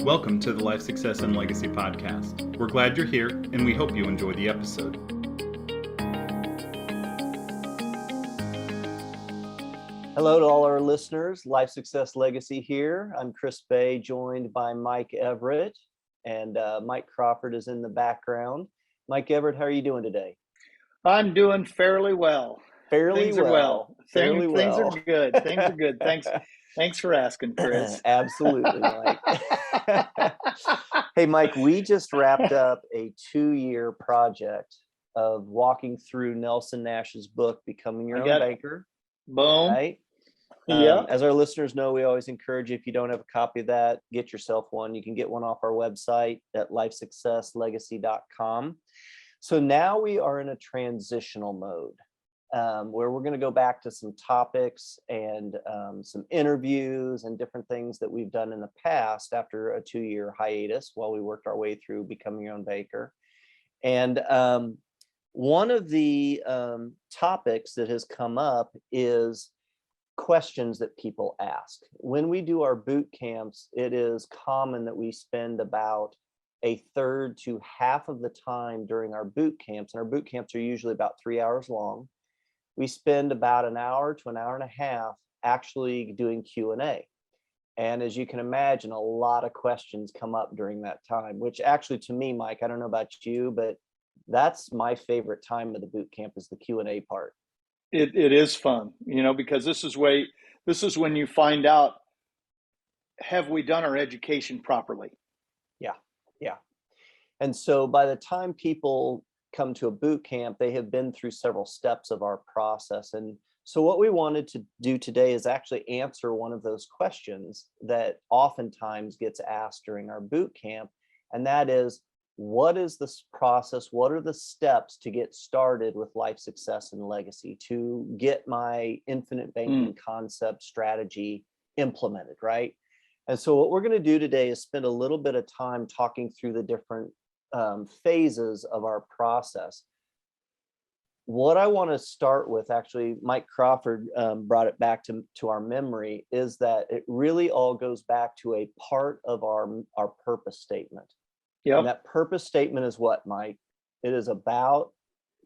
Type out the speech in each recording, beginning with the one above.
Welcome to the Life Success and Legacy Podcast. We're glad you're here, and we hope you enjoy the episode. Hello to all our listeners. Life Success Legacy here. I'm Chris Bay, joined by Mike Everett, and Mike Crawford is in the background. Mike Everett, how are you doing today? I'm doing fairly well. Things are well. Things are good. Things are good. Thanks for asking, Chris. Absolutely, Mike. Hey, Mike, we just wrapped up a 2-year project of walking through Nelson Nash's book, Becoming Your Own Banker. Boom. Right? Yeah. As our listeners know, we always encourage you, if you don't have a copy of that, get yourself one. You can get one off our website at lifesuccesslegacy.com. So now we are in a transitional mode where we're going to go back to some topics and some interviews and different things that we've done in the past after a 2-year hiatus while we worked our way through Becoming Your Own Banker. And one of the topics that has come up is questions that people ask. When we do our boot camps, it is common that we spend about a third to half of the time during our boot camps, and our boot camps are usually about 3 hours long. We spend about an hour to an hour and a half actually doing Q&A. And as you can imagine, a lot of questions come up during that time, which actually to me, Mike, I don't know about you, but that's my favorite time of the boot camp is the Q&A part. It is fun, because this is when you find out, have we done our education properly? Yeah. And so by the time people come to a boot camp, they have been through several steps of our process. And so what we wanted to do today is actually answer one of those questions that oftentimes gets asked during our boot camp. And that is, what is this process? What are the steps to get started with life success and legacy, to get my infinite banking concept strategy implemented, right? And so what we're going to do today is spend a little bit of time talking through the different phases of our process. What I want to start with, actually, Mike Crawford brought it back to our memory, is that it really all goes back to a part of our purpose statement. Yep. And that purpose statement is what, Mike? It is about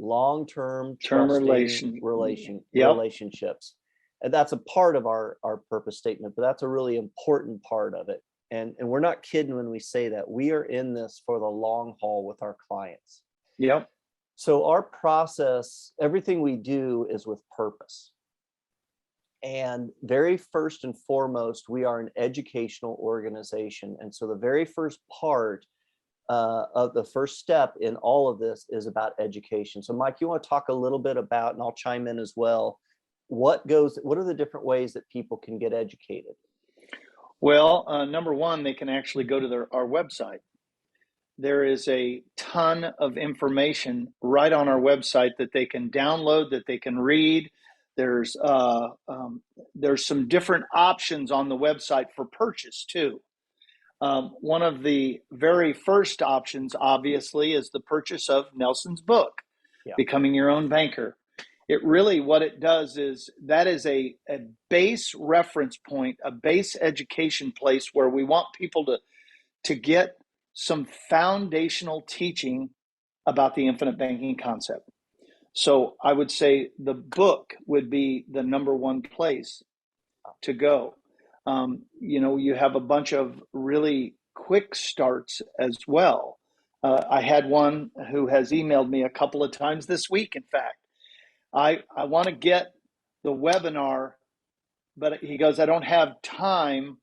long-term relationships. And that's a part of our purpose statement, but that's a really important part of it. And we're not kidding when we say that. We are in this for the long haul with our clients. Yep. So our process, everything we do is with purpose. And very first and foremost, we are an educational organization. And so the very first part of the first step in all of this is about education. So Mike, you want to talk a little bit about, and I'll chime in as well, what are the different ways that people can get educated? Well, number one, they can actually go to our website. There is a ton of information right on our website that they can download, that they can read. There's some different options on the website for purchase too. One of the very first options, obviously, is the purchase of Nelson's book, Becoming Your Own Banker. It really, what it does is, that is a base reference point, a base education place where we want people to get some foundational teaching about the infinite banking concept. So I would say the book would be the number one place to go. You have a bunch of really quick starts as well. I had one who has emailed me a couple of times this week, in fact. I want to get the webinar, but he goes, I don't have time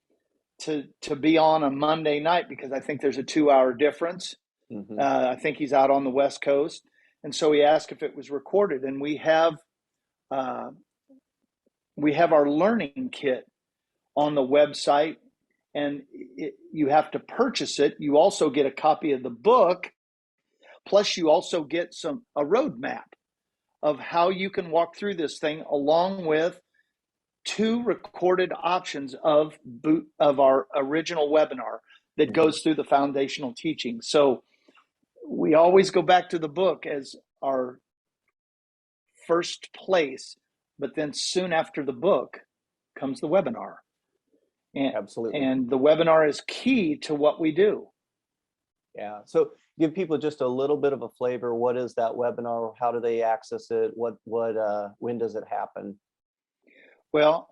to be on a Monday night because I think there's a 2-hour difference. Mm-hmm. I think he's out on the West Coast. And so he asked if it was recorded. And we have our learning kit on the website, and you have to purchase it. You also get a copy of the book, plus you also get a roadmap of how you can walk through this thing, along with 2 recorded options of our original webinar that goes through the foundational teaching. So we always go back to the book as our first place, but then soon after the book comes the webinar. Absolutely. And the webinar is key to what we do. Yeah. So give people just a little bit of a flavor. What is that webinar? How do they access it? When does it happen? Well,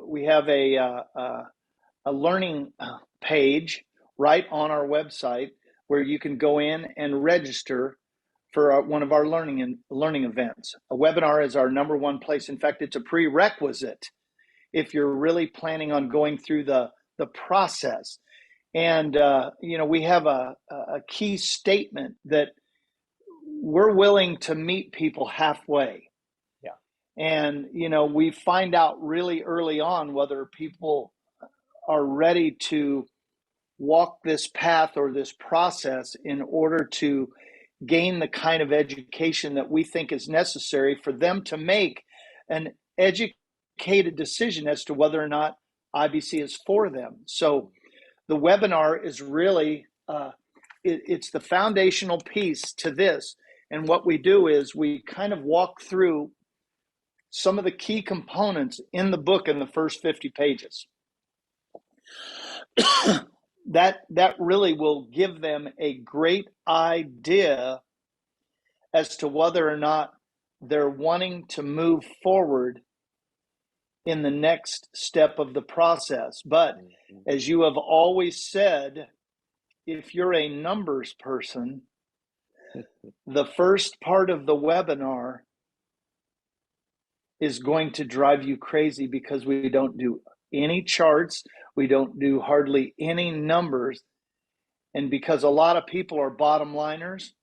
we have a learning page right on our website where you can go in and register for one of our learning events. A webinar is our number one place. In fact, it's a prerequisite if you're really planning on going through the process. And we have a key statement that we're willing to meet people halfway. Yeah. And we find out really early on whether people are ready to walk this path or this process in order to gain the kind of education that we think is necessary for them to make an educated decision as to whether or not IBC is for them. So the webinar is really, it's the foundational piece to this. And what we do is we kind of walk through some of the key components in the book in the first 50 pages. that really will give them a great idea as to whether or not they're wanting to move forward in the next step of the process. But as you have always said, if you're a numbers person, the first part of the webinar is going to drive you crazy because we don't do any charts. We don't do hardly any numbers. And because a lot of people are bottom liners,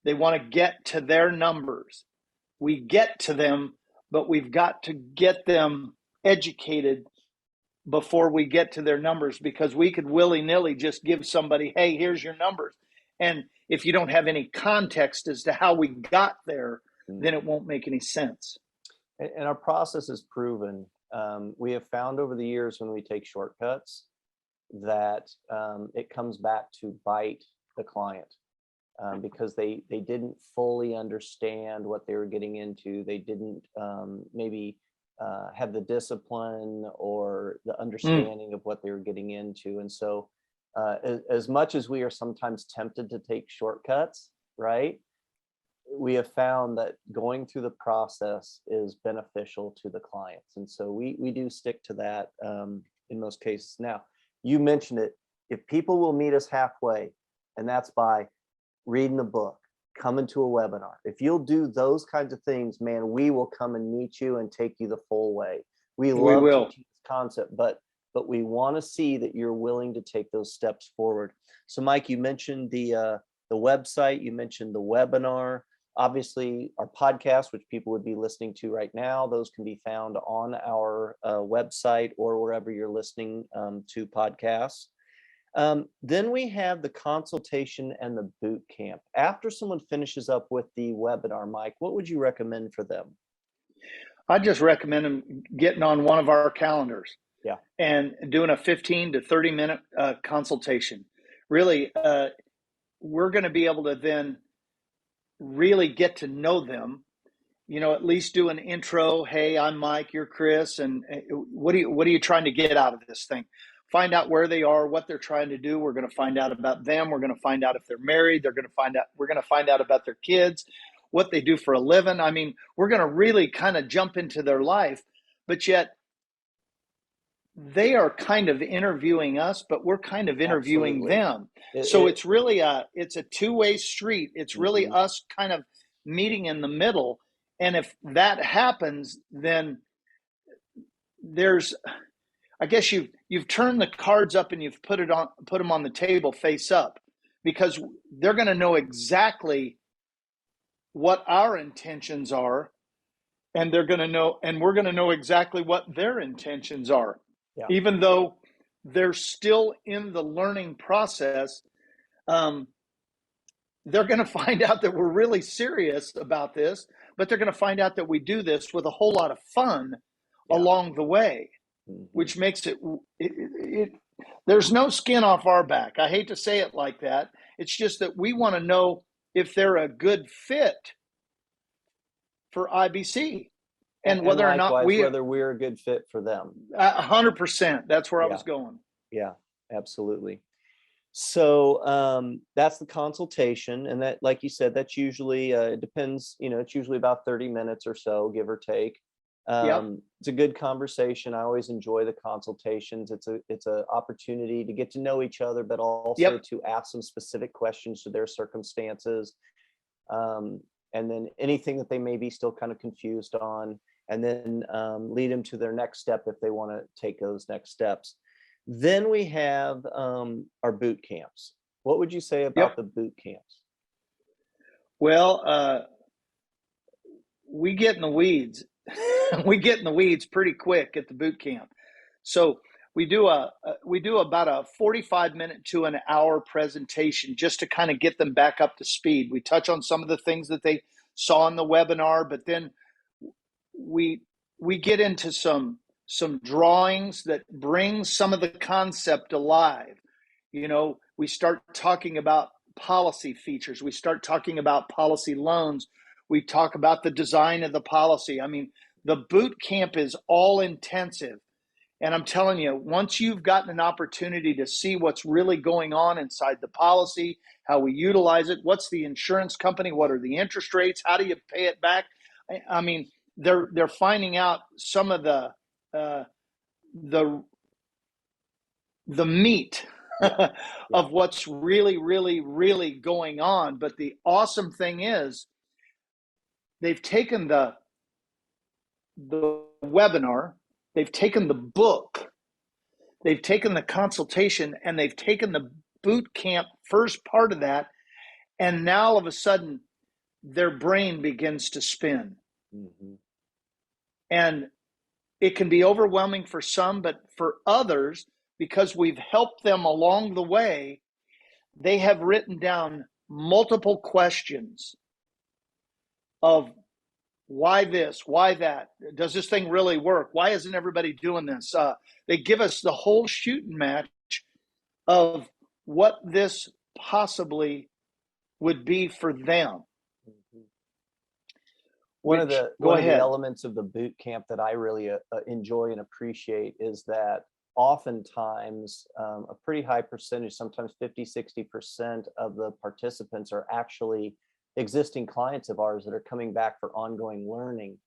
they want to get to their numbers. We get to them, but we've got to get them educated before we get to their numbers, because we could willy-nilly just give somebody, hey, here's your numbers. And if you don't have any context as to how we got there, then it won't make any sense. And our process is proven. We have found over the years when we take shortcuts that it comes back to bite the client because they didn't fully understand what they were getting into. They didn't maybe have the discipline or the understanding of what they were getting into. And so as much as we are sometimes tempted to take shortcuts, right, we have found that going through the process is beneficial to the clients. And so we do stick to that in most cases. Now, you mentioned it. If people will meet us halfway, and that's by reading the book, coming to a webinar. If you'll do those kinds of things, man, we will come and meet you and take you the full way. We love teaching this concept, but we want to see that you're willing to take those steps forward. So Mike, you mentioned the website, you mentioned the webinar, obviously our podcast, which people would be listening to right now, those can be found on our website or wherever you're listening to podcasts. Then we have the consultation and the boot camp. After someone finishes up with the webinar, Mike, what would you recommend for them? I just recommend them getting on one of our calendars and doing a 15 to 30 minute consultation. Really, we're going to be able to then really get to know them, at least do an intro. Hey, I'm Mike, you're Chris. And what are you trying to get out of this thing? Find out where they are, what they're trying to do. We're going to find out about them. We're going to find out if they're married. We're going to find out about their kids, what they do for a living. I mean, we're going to really kind of jump into their life, but yet they are kind of interviewing us, but we're kind of interviewing them. So it's really it's a two-way street. It's really us kind of meeting in the middle. And if that happens, then I guess you've turned the cards up and you've put them on the table face up, because they're going to know exactly what our intentions are, and we're going to know exactly what their intentions are. Yeah. Even though they're still in the learning process, they're going to find out that we're really serious about this, but they're going to find out that we do this with a whole lot of fun along the way. Which makes it there's no skin off our back. I hate to say it like that. It's just that we want to know if they're a good fit for IBC. And And whether or not likewise, we, whether we're a good fit for them. 100%, that's where I Yeah, was going. yeah, absolutely. So that's the consultation, and that, like you said, that's usually it depends. It's usually about 30 minutes or so, give or take. Yep. It's a good conversation. I always enjoy the consultations. It's a opportunity to get to know each other, but also Yep. to ask some specific questions to their circumstances, and then anything that they may be still kind of confused on, and then lead them to their next step if they want to take those next steps. Then we have our boot camps. What would you say about Yep. the boot camps? Well, we get in the weeds. We get in the weeds pretty quick at the boot camp. So we do about a 45-minute to an hour presentation just to kind of get them back up to speed. We touch on some of the things that they saw in the webinar, but then we get into some drawings that bring some of the concept alive. We start talking about policy features. We start talking about policy loans. We talk about the design of the policy. I mean, the boot camp is all intensive. And I'm telling you, once you've gotten an opportunity to see what's really going on inside the policy, how we utilize it, what's the insurance company, what are the interest rates, how do you pay it back? I mean, they're finding out some of the meat of what's really, really, really going on. But the awesome thing is, they've taken the webinar, they've taken the book, they've taken the consultation, and they've taken the boot camp first part of that, and now all of a sudden their brain begins to spin. Mm-hmm. And it can be overwhelming for some, but for others, because we've helped them along the way, they have written down multiple questions of why this, why that, does this thing really work, why isn't everybody doing this? They give us the whole shooting match of what this possibly would be for them. Mm-hmm. One of the elements of the boot camp that I really enjoy and appreciate is that oftentimes a pretty high percentage, sometimes 50-60% of the participants are actually existing clients of ours that are coming back for ongoing learning.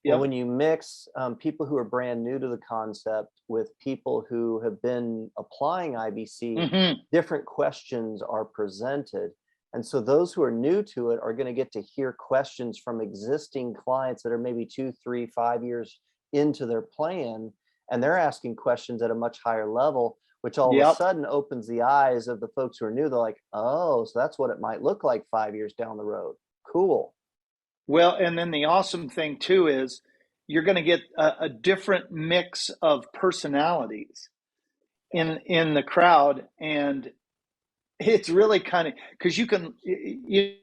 Well, when you mix people who are brand new to the concept with people who have been applying IBC, different questions are presented. And so those who are new to it are going to get to hear questions from existing clients that are maybe 2, 3, 5 years into their plan. And they're asking questions at a much higher level, which all of a sudden opens the eyes of the folks who are new. They're like, oh, so that's what it might look like 5 years down the road. Cool. Well, and then the awesome thing too is you're going to get a different mix of personalities in the crowd. And it's really kind of, because you can,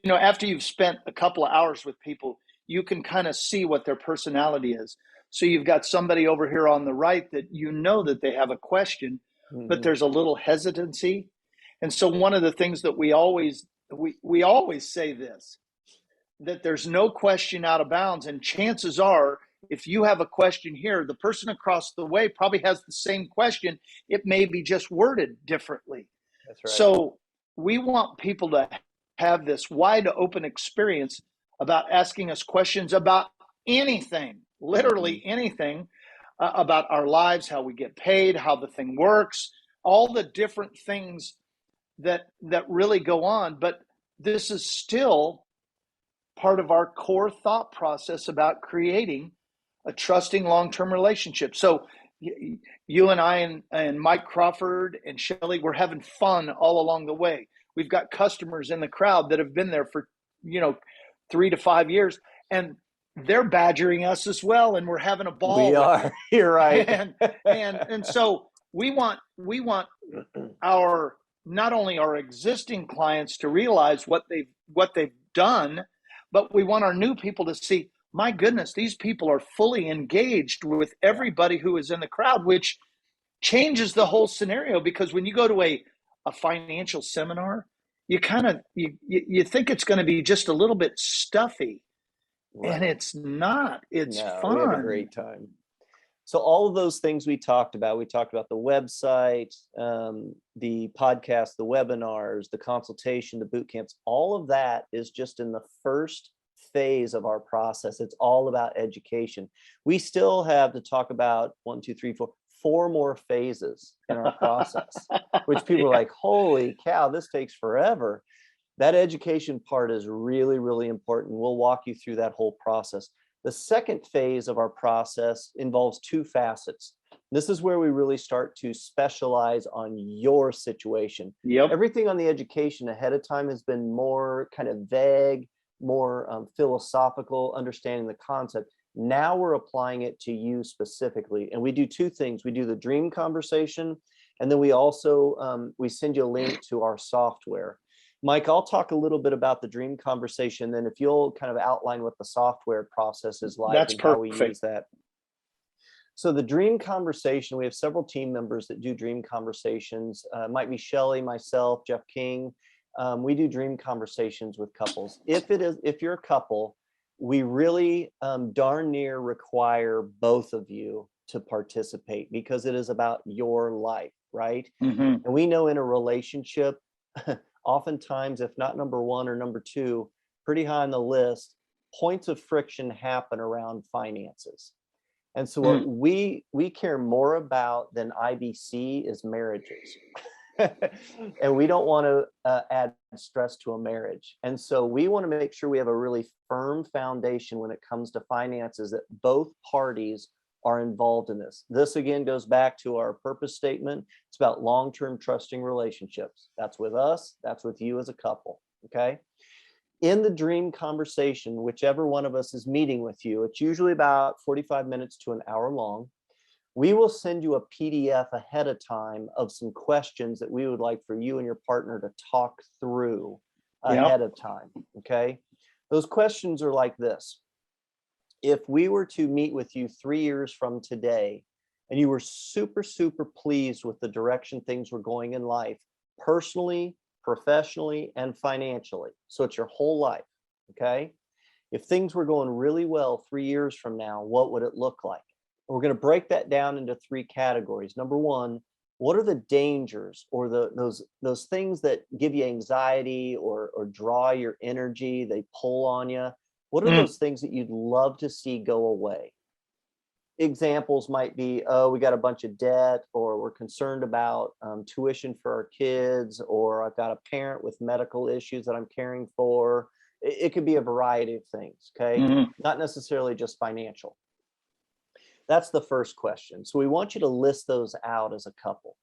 after you've spent a couple of hours with people, you can kind of see what their personality is. So you've got somebody over here on the right that that they have a question, but there's a little hesitancy. And so one of the things that we always say this, that there's no question out of bounds. And chances are, if you have a question here, the person across the way probably has the same question. It may be just worded differently. That's right. So we want people to have this wide open experience about asking us questions about anything, literally anything, about our lives, how we get paid, how the thing works, all the different things that really go on. But this is still part of our core thought process about creating a trusting long-term relationship. So you and I and Mike Crawford and Shelly, we're having fun all along the way. We've got customers in the crowd that have been there for 3 to 5 years, and they're badgering us as well, and we're having a ball. We are. You're right. and so we want our, not only our existing clients to realize what they've done, but we want our new people to see, my goodness, these people are fully engaged with everybody who is in the crowd, which changes the whole scenario. Because when you go to a financial seminar, you think it's going to be just a little bit stuffy. And Right. it's not, it's No, we have a fun. great time. So all of those things we talked about the website, the podcast, the webinars, the consultation, the boot camps, all of that is just in the first phase of our process. It's all about education. We still have to talk about 4 more phases in our process, which people are Yeah. like, holy cow, this takes forever. That education part is really, really important. We'll walk you through that whole process. The second phase of our process involves 2 facets. This is where we really start to specialize on your situation. Yep. Everything on the education ahead of time has been more kind of vague, more philosophical, understanding the concept. Now we're applying it to you specifically. And we do 2 things. We do the dream conversation, and then we also we send you a link to our software. Mike, I'll talk a little bit about the dream conversation. Then if you'll kind of outline what the software process is like That's and how we use perfect. that. So the dream conversation, we have several team members that do dream conversations. Might be Shelly, myself, Jeff King. We do dream conversations with couples. If you're a couple, we really darn near require both of you to participate because it is about your life, right? Mm-hmm. And we know in a relationship, oftentimes, if not number 1 or number 2, pretty high on the list, points of friction happen around finances. And so what we care more about than IBC is marriages. And we don't want to add stress to a marriage. And so we want to make sure we have a really firm foundation when it comes to finances, that both parties are involved in this. This again goes back to our purpose statement. It's about long-term trusting relationships. That's with us, that's with you as a couple. Okay. In the dream conversation, whichever one of us is meeting with you, it's usually about 45 minutes to an hour long. We will send you a PDF ahead of time of some questions that we would like for you and your partner to talk through ahead of time. Okay. Those questions are like this. If we were to meet with you 3 years from today and you were super, super pleased with the direction things were going in life, personally, professionally, and financially, so it's your whole life, okay? If things were going really well 3 years from now, what would it look like? We're going to break that down into 3 categories. Number 1, what are the dangers or those things that give you anxiety or draw your energy, they pull on you? What are those things that you'd love to see go away? Examples might be, oh, we got a bunch of debt, or we're concerned about tuition for our kids, or I've got a parent with medical issues that I'm caring for. It could be a variety of things, okay? Mm-hmm. Not necessarily just financial. That's the first question. So we want you to list those out as a couple.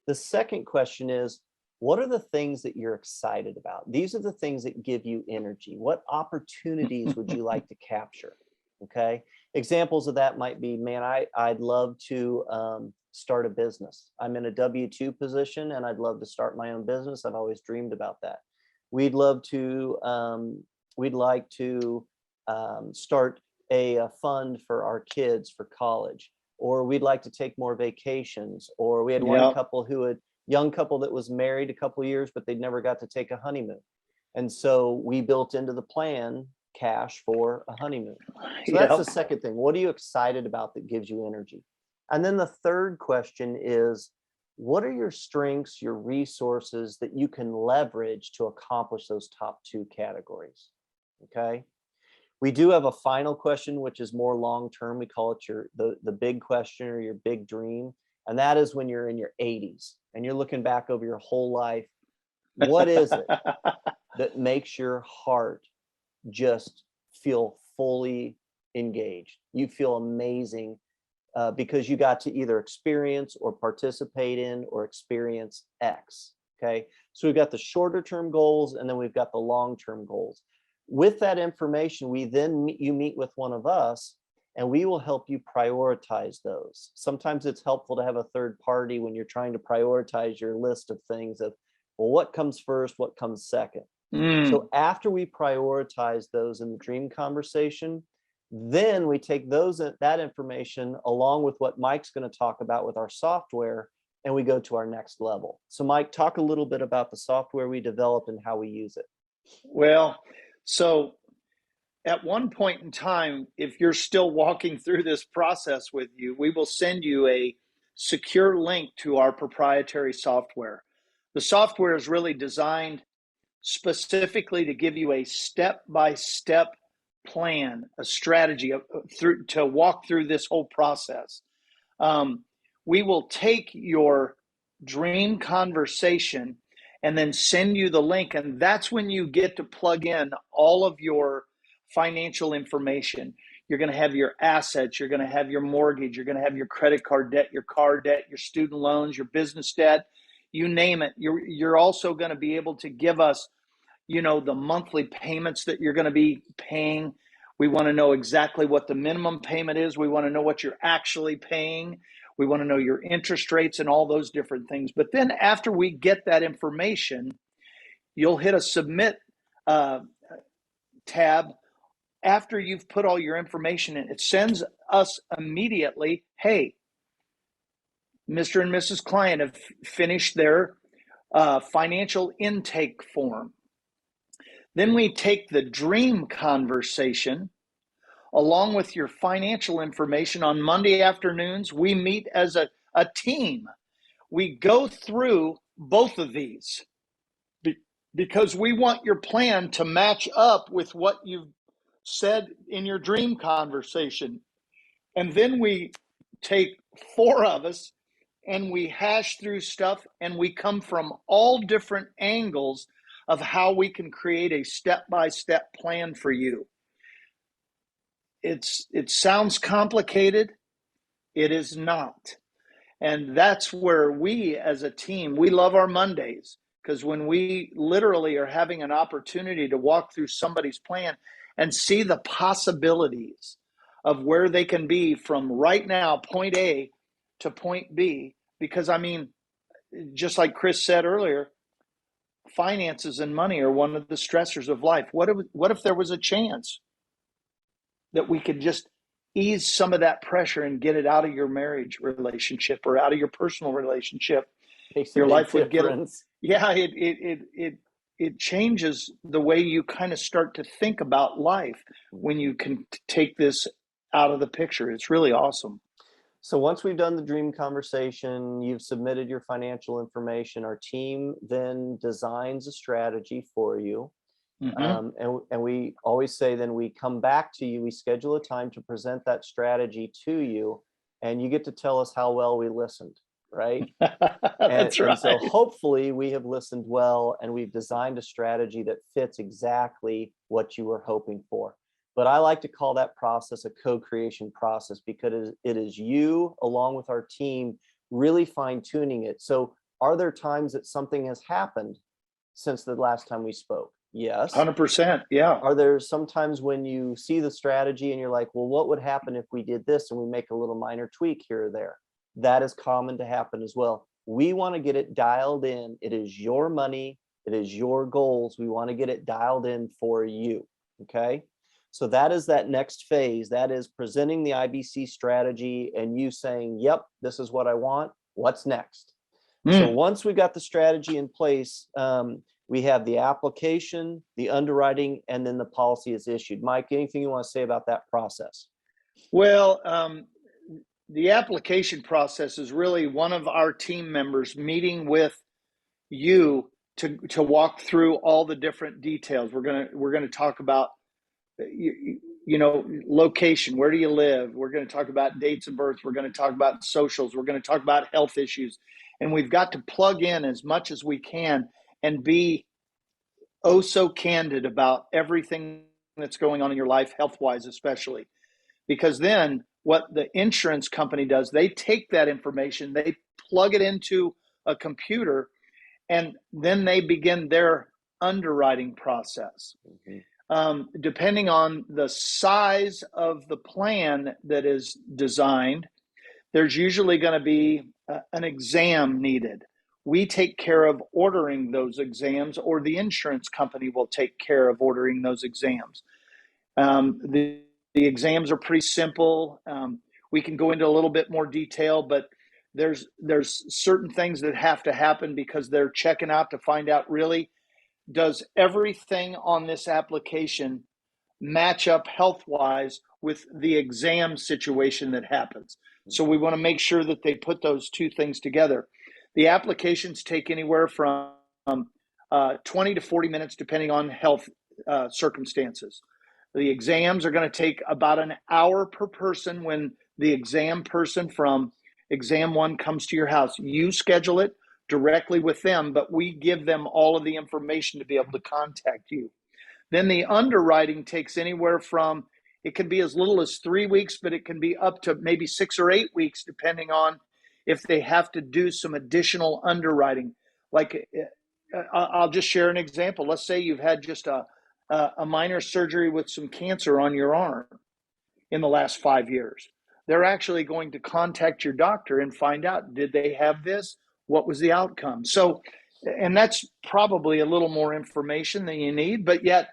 The second question is, what are the things that you're excited about? These are the things that give you energy. What opportunities would you like to capture? Okay. Examples of that might be, man, I'd love to start a business. I'm in a W-2 position and I'd love to start my own business. I've always dreamed about that. We'd like to start a fund for our kids for college, or we'd like to take more vacations, or we had one couple young couple that was married a couple of years, but they'd never got to take a honeymoon. And so we built into the plan cash for a honeymoon. So that's the second thing. What are you excited about that gives you energy? And then the third question is, what are your strengths, your resources that you can leverage to accomplish those top 2 categories? Okay. We do have a final question, which is more long-term. We call it the big question or your big dream. And that is when you're in your 80s and you're looking back over your whole life. What is it that makes your heart just feel fully engaged? You feel amazing because you got to either experience or participate in or experience X. Okay. So we've got the shorter term goals and then we've got the long-term goals. With that information, you meet with one of us and we will help you prioritize those. Sometimes it's helpful to have a third party when you're trying to prioritize your list of things of, well, what comes first, what comes second? So after we prioritize those in the dream conversation, then we take that information along with what Mike's going to talk about with our software, and we go to our next level. So Mike, talk a little bit about the software we developed and how we use it. Well, so at one point in time, if you're still walking through this process with you, we will send you a secure link to our proprietary software. The software is really designed specifically to give you a step-by-step plan, a strategy to walk through this whole process. We will take your dream conversation and then send you the link, and that's when you get to plug in all of your financial information. You're going to have your assets, you're going to have your mortgage, you're going to have your credit card debt, your car debt, your student loans, your business debt, you name it. You're also going to be able to give us, the monthly payments that you're going to be paying. We want to know exactly what the minimum payment is. We want to know what you're actually paying. We want to know your interest rates and all those different things. But then after we get that information, you'll hit a submit tab. After you've put all your information in, it sends us immediately, hey, Mr. and Mrs. Client have finished their financial intake form. Then we take the dream conversation along with your financial information on Monday afternoons. We meet as a team. We go through both of these because we want your plan to match up with what you've said in your dream conversation. And then we take 4 of us and we hash through stuff, and we come from all different angles of how we can create a step-by-step plan for you. It sounds complicated. It is not. And that's where we as a team, we love our Mondays, because when we literally are having an opportunity to walk through somebody's plan and see the possibilities of where they can be from right now, point A to point B, because just like Chris said earlier, finances and money are one of the stressors of life. What if there was a chance that we could just ease some of that pressure and get it out of your marriage relationship or out of your personal relationship? Your life would get it changes the way you kind of start to think about life when you can take this out of the picture. It's really awesome. So once we've done the dream conversation, you've submitted your financial information, our team then designs a strategy for you. Mm-hmm. And we always say, then we come back to you, we schedule a time to present that strategy to you, and you get to tell us how well we listened, right? That's right. And so hopefully we have listened well, and we've designed a strategy that fits exactly what you were hoping for. But I like to call that process a co-creation process, because it is you along with our team really fine-tuning it. So are there times that something has happened since the last time we spoke? Yes. 100%. Yeah. Are there some times when you see the strategy and you're like, well, what would happen if we did this and we make a little minor tweak here or there? That is common to happen as well. We want to get it dialed in. It is your money. It is your goals. We want to get it dialed in for you. Okay. So that is that next phase. That is presenting the IBC strategy and you saying, yep, this is what I want. What's next? So once we got the strategy in place, we have the application, the underwriting, and then the policy is issued. Mike, anything you want to say about that process? Well, the application process is really one of our team members meeting with you to walk through all the different details. We're gonna talk about location. Where do you live? We're going to talk about dates of birth. We're going to talk about socials. We're going to talk about health issues. And we've got to plug in as much as we can and be oh so candid about everything that's going on in your life, health-wise especially. Because then what the insurance company does, they take that information, they plug it into a computer, and then they begin their underwriting process. Mm-hmm. Depending on the size of the plan that is designed, there's usually going to be an exam needed. We take care of ordering those exams, or the insurance company will take care of ordering those exams. The exams are pretty simple. We can go into a little bit more detail, but there's certain things that have to happen because they're checking out to find out really, does everything on this application match up health-wise with the exam situation that happens. So we want to make sure that they put those two things together. The applications take anywhere from 20 to 40 minutes, depending on health circumstances. The exams are going to take about an hour per person when the exam person from exam one comes to your house. You schedule it directly with them, but we give them all of the information to be able to contact you. Then the underwriting takes anywhere from, it can be as little as 3 weeks, but it can be up to maybe 6 or 8 weeks, depending on if they have to do some additional underwriting. Like, I'll just share an example. Let's say you've had just a minor surgery with some cancer on your arm in the last 5 years. They're actually going to contact your doctor and find out, did they have this? What was the outcome? So, and that's probably a little more information than you need, but yet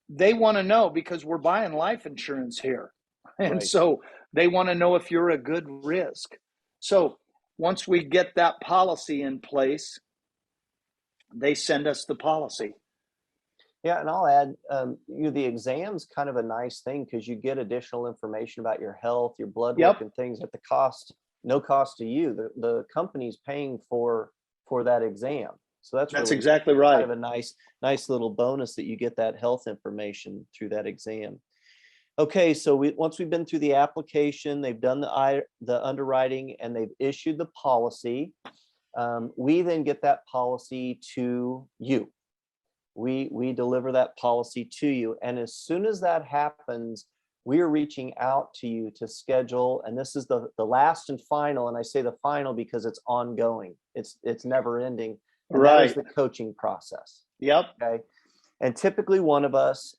they want to know, because we're buying life insurance here. And Right. so they want to know if you're a good risk. So once we get that policy in place, they send us the policy. Yeah, and I'll add, the exam's kind of a nice thing because you get additional information about your health, your blood work, and things at the cost, no cost to you. The company's paying for that exam, so that's really exactly right. Kind of a nice little bonus that you get that health information through that exam. Okay, so once we've been through the application, they've done the underwriting, and they've issued the policy. We then get that policy to you. We deliver that policy to you. And as soon as that happens, we are reaching out to you to schedule, and this is the last and final, and I say the final because it's ongoing. It's never ending. And Right. That is the coaching process. Yep. Okay. And typically one of us,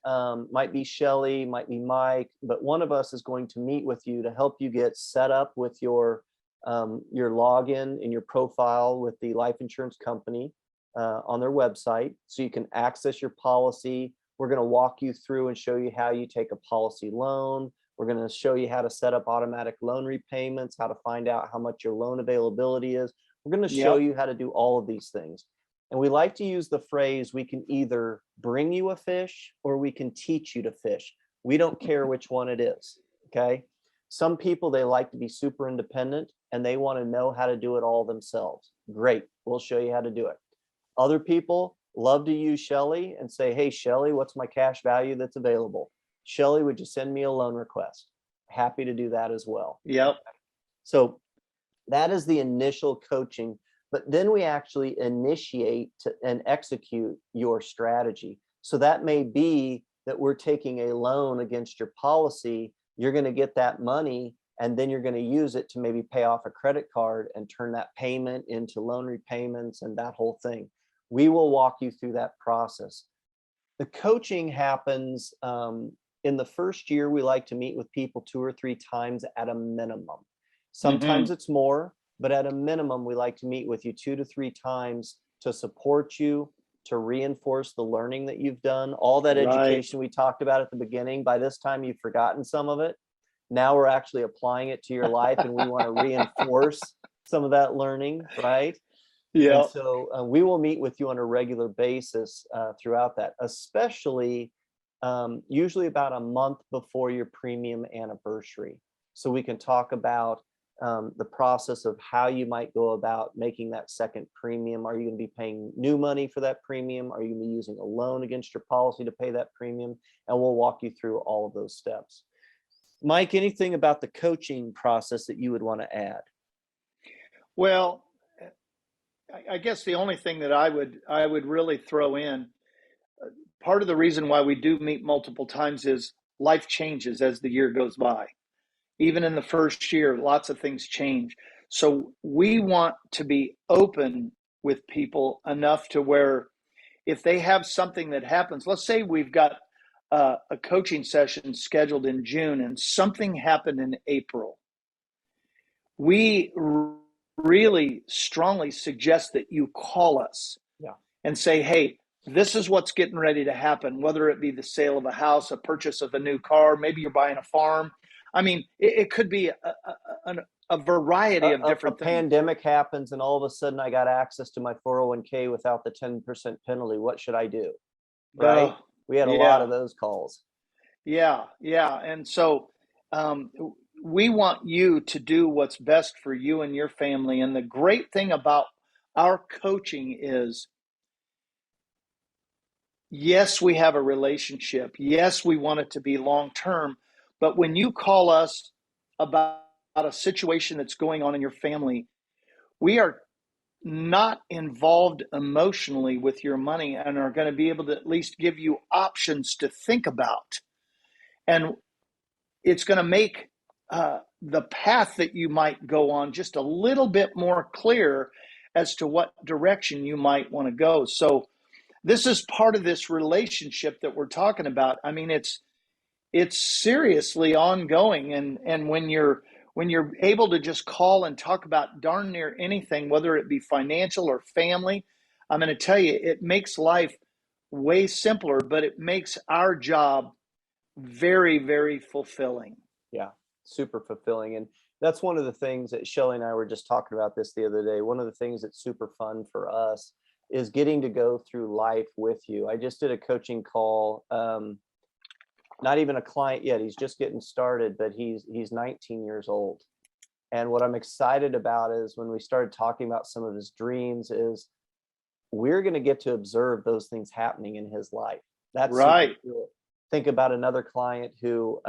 might be Shelly, might be Mike, but one of us is going to meet with you to help you get set up with your login and your profile with the life insurance company on their website, so you can access your policy. We're going to walk you through and show you how you take a policy loan. We're going to show you how to set up automatic loan repayments, how to find out how much your loan availability is. We're going to show you how to do all of these things. And we like to use the phrase, we can either bring you a fish or we can teach you to fish. We don't care which one it is. Okay. Some people, they like to be super independent and they want to know how to do it all themselves. Great. We'll show you how to do it. Other people love to use Shelly and say, hey, Shelly, what's my cash value that's available? Shelly, would you send me a loan request? Happy to do that as well. Yep. So that is the initial coaching, but then we actually initiate and execute your strategy. So that may be that we're taking a loan against your policy. You're going to get that money, and then you're going to use it to maybe pay off a credit card and turn that payment into loan repayments and that whole thing. We will walk you through that process. The coaching happens in the first year. We like to meet with people 2 or 3 times at a minimum. Sometimes it's more, but at a minimum, we like to meet with you 2 to 3 times to support you, to reinforce the learning that you've done, all that education we talked about at the beginning. By this time, you've forgotten some of it. Now we're actually applying it to your life, and we want to reinforce some of that learning, right? Yeah. And so we will meet with you on a regular basis throughout that, especially usually about a month before your premium anniversary. So we can talk about the process of how you might go about making that second premium. Are you going to be paying new money for that premium? Are you going to be using a loan against your policy to pay that premium? And we'll walk you through all of those steps. Mike, anything about the coaching process that you would want to add? Well, I guess the only thing that I would really throw in, part of the reason why we do meet multiple times is life changes as the year goes by. Even in the first year, lots of things change. So we want to be open with people enough to where if they have something that happens, let's say we've got a coaching session scheduled in June and something happened in April. We really strongly suggest that you call us and say, hey, this is what's getting ready to happen, whether it be the sale of a house, a purchase of a new car, maybe you're buying a farm. I mean, it could be a variety of different things. A pandemic happens and all of a sudden I got access to my 401k without the 10% penalty. What should I do? Right? We had a lot of those calls. Yeah, yeah. And so um, we want you to do what's best for you and your family. And the great thing about our coaching is, yes, we have a relationship. Yes, we want it to be long term. But when you call us about a situation that's going on in your family, we are not involved emotionally with your money and are going to be able to at least give you options to think about. And it's going to make the path that you might go on just a little bit more clear as to what direction you might want to go. So this is part of this relationship that we're talking about. I mean, it's seriously ongoing, and when you're able to just call and talk about darn near anything, whether it be financial or family, I'm going to tell you, it makes life way simpler, but it makes our job very, very fulfilling. Yeah, super fulfilling. And that's one of the things that Shelly and I were just talking about this the other day. One of the things that's super fun for us is getting to go through life with you. I just did a coaching call, not even a client yet. He's just getting started, but he's 19 years old. And what I'm excited about is when we started talking about some of his dreams is we're going to get to observe those things happening in his life. That's Right. super cool. Think about another client who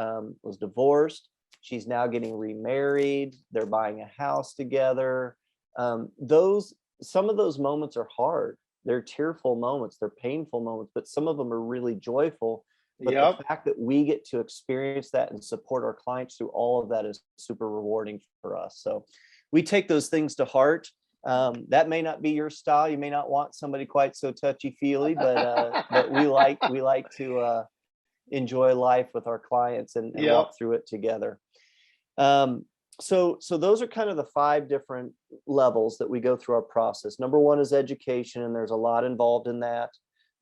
was divorced. She's now getting remarried. They're buying a house together. Some of those moments are hard. They're tearful moments. They're painful moments, but some of them are really joyful. But Yep. the fact that we get to experience that and support our clients through all of that is super rewarding for us. So we take those things to heart. That may not be your style. You may not want somebody quite so touchy-feely, but we like to enjoy life with our clients and Yep. walk through it together. So those are kind of the 5 different levels that we go through our process. Number 1 is education, and there's a lot involved in that.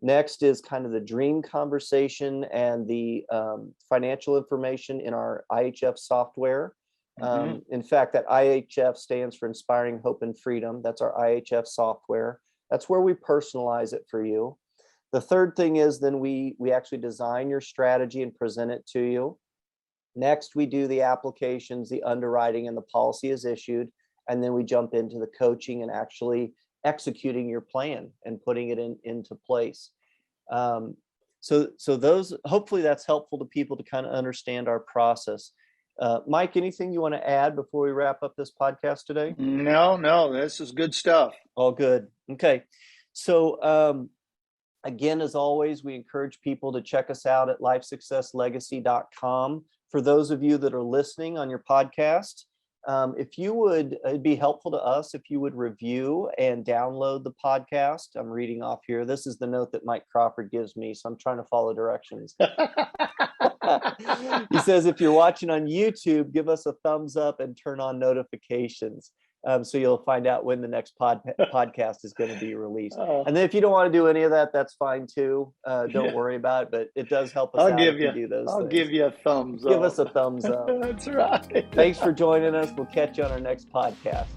Next is kind of the dream conversation and the financial information in our IHF software. In fact, that IHF stands for Inspiring Hope and Freedom. That's our IHF software. That's where we personalize it for you. The third thing is then we actually design your strategy and present it to you. Next, we do the applications, the underwriting, and the policy is issued. And then we jump into the coaching and actually executing your plan and putting it into place. So those, hopefully that's helpful to people to kind of understand our process. Mike, anything you want to add before we wrap up this podcast today? No, this is good stuff. All good. Okay. So again, as always, we encourage people to check us out at lifesuccesslegacy.com. For those of you that are listening on your podcast, if you would, it'd be helpful to us if you would review and download the podcast. I'm reading off here. This is the note that Mike Crawford gives me, so I'm trying to follow directions. He says, if you're watching on YouTube, give us a thumbs up and turn on notifications. So you'll find out when the next podcast is going to be released. And then if you don't want to do any of that, that's fine too. Don't worry about it, but it does help us out if you do those things. Give you a thumbs up. Give us a thumbs up. That's right. Thanks for joining us. We'll catch you on our next podcast.